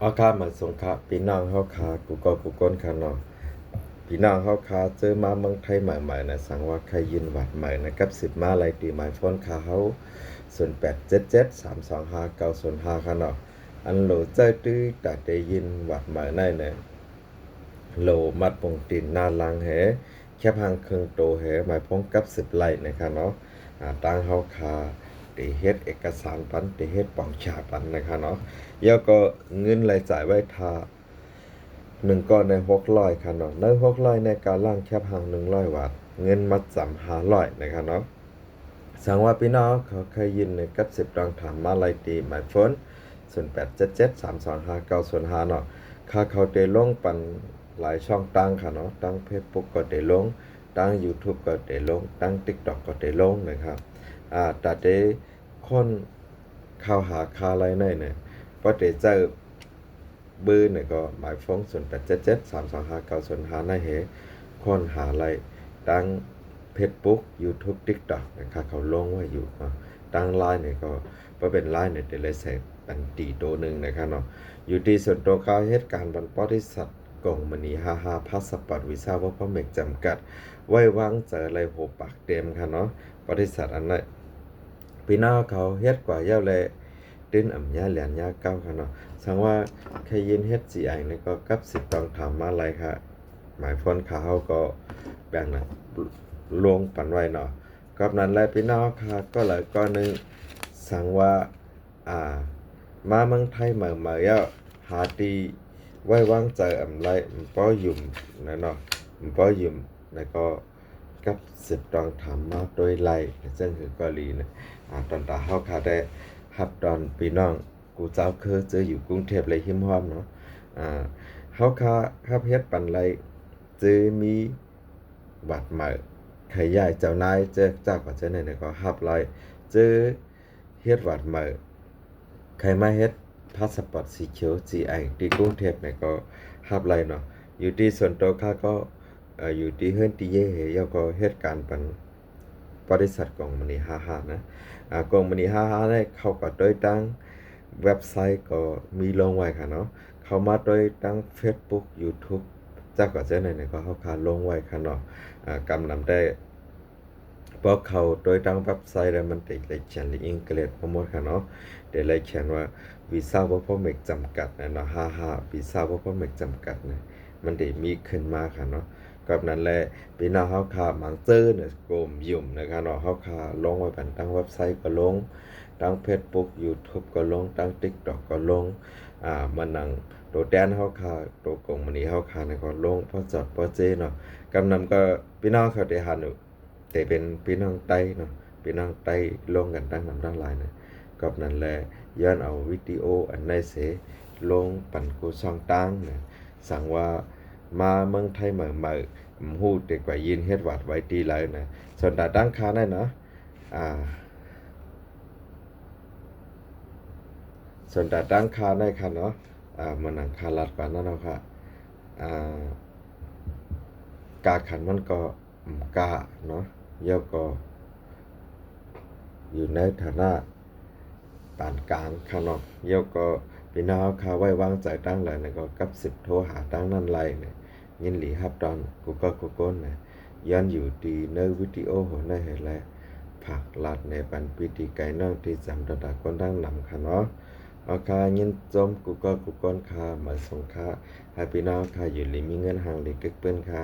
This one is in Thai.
อาคาเหมือนสงคราพี่น้องเฮาคากูก็กูก้นคาเนาะพี่น้องเฮาคาเจอมาเมืองไทยใหม่ๆนะสังว่าใครยินหวัดใหม่นะกับ10มาหลายตีหมายฟ้อนคาเฮา0877325905ค่ะเนาะอันโหลเจ้าตื้อตาได้ยินหวัดใหม่ในเนี่ยโหลมัดปงตีนหน้าลังแหแคบหางเครื่องโตแหหมายพ้องกับ10ไร่นะคะเนาะตั้งเฮาคาได้เฮ็ดเอกสารปันได้เฮ็ดปองชาปันนะคะเนาะแล้วก็เงินรายจ่ายไว้ทา 1ก้อนใน600ค่ะเนาะใน600ในการล่างแคบหาง100 บาทเงินมัดจำ500นะครับเนาะสังว่าพี่น้องเขาเคยยินในกับ10ลองถามมาลายตีหมายโฟน0877325905เนาะค่าเขาได้ลงปันหลายช่องตั้งค่ะเนาะตั้ง Facebook ก็ได้ลงตั้ง YouTube ก็ได้ลงตั้ง TikTok ก็ได้ลงนะครับแต่ได้คนเข้าหาคาอะไรในเนี่ยก็ได้เจอเบอร์เนี่ยก็หมายฟ้อง0877325905ในเหคนหาอะไรตั้ง Facebook YouTube TikTok นะครับเขาลงไว้อยู่เนาะตั้งไลน์เนี่ยก็เป็นไลน์เนี่ยเดลเซตปันตีตัวหนึ่งนะครับเนาะอยู่ที่ส่วนตัวเขาเหตุการณ์บรรพบริษัทกล่องมณี55พาสปอร์ตวีซ่าว่าพ่อเมกจำกัดไว้วางเจออะไรโหปากเต็มค่ะเนาะบริษัทอันนั้นพี่น้องเขาเฮ็ดกว่าเย้าเลยตื้นอ่ำยาเหรียญยาเก้าค่ะเนาะสังว่าใครยินเฮ็ดจีไอเนี่ยก็กับ10ต้องถามมาอะไรค่ะหมายพ้นขาเขาก็แบ่งนะลวงปันไว้เนาะกับนั้นแหละพี่น้องค่ะก็เลยก็นึงสั่งว่ามาเมืองไทยเมื่อหาตีไว้วางใจอ่ำไรป้อยุ่มนะเนาะป้อยุ่มแล้วก็กับ10ต้องถามมาโดยไล่ซึ่งคือกอลีนะตอนตาเฮาค่ะได้ฮับตอนพี่น้องกูเจ้าคือเจออยู่กรุงเทพเลยหิมห้อมเนาะเฮาค่ะฮับเฮ็ดปันไรเจอมีบาดใหม่ใครใหญ่เจ้านายเจอเจ้าก็เจอเนี่ยก็ฮับไรเจอเฮ็ดบาดใหม่ใครมาเฮ็ดพาสปอร์ตสีเขียวจีไอที่กรุงเทพเนี่ยก็ฮับไรเนาะอยู่ที่ส่วนตัวข้าก็อยู่ที่เฮือนที่เย่เหยก็เหตุการณ์ปันบริษัทกองมณี55นะกองมณี55เนี่ยเขาก็โดยตั้งเว็บไซต์ก็มีลงไว้ค่ะเนาะเข้ามาโดยตั้ง Facebook YouTube จากก็เจ้าไหนก็เขาขาลงไว้ค่ะเนาะกำนำได้พอเขาโดยตั้งเว็บไซต์แล้วมันติดเลยเขียนในอังกฤษทั้งหมดค่ะเนาะเดี๋ยวเลยเขียนว่าวีซ่าว่าพ่อเมกจำกัดนะเนาะ55วีซ่าว่าพ่อเมกจำกัดนะมันได้มีขึ้นมาค่ะเนาะกับนั้นแหละพี่น้องเฮาคามังเจอเนี่ยกลมยุ่มนะครับเนาะเฮาคาลงไว้ผ่านตั้งเว็บไซต์ก็ลงตั้ง Facebook YouTube ก็ลงตั้ง TikTok ก็ลงมานั่งตัวแดนเฮาคาตัวกงมันนี้เฮาคาเนี่ยก็ลงพอจอดพอเจเนาะกำนำก็พี่น้องเขาได้หันอยู่แต่เป็นพี่น้องไต้เนาะพี่น้องไต้ลงกันตั้งนำตั้งหลายนะกับนั้นแหละย้อนเอาวิดีโออันในเสลงปั่นกูซองตั้งนะสั่งว่ามาเมืองไทยเหมือฮู้แต่กว่ายินเฮ็ดวัดไว้ตีเลยนะส่วนตาตั้งคาได้เนาะส่วนตาตั้งคาได้ค่ะเนาะมันหนังคาลัดกว่านั้นเนาะค่ะกาขันมันก็กาเนาะเยาก็อยู่ในฐานะปานกลางค่ะเนาะเยาก็พี่น้องคาไว้วางใจตั้งเลยนะก็กับ10โทรหาตั้งนั่นไรเนี่ยยินหลีฮับตอนกูก็กูก้นนะย้อนอยู่ดีในวิดีโอหัวในเห็นแล้วผักลัดในปันพิธีไก่น้องที่จำระดับคนดังนำค่ะเนาะเอาคายินจมกูก็กูก้นคามาส่งคาให้พี่น้องคาอยู่หลีมีเงินห่างหลีกึกเปิ้นคา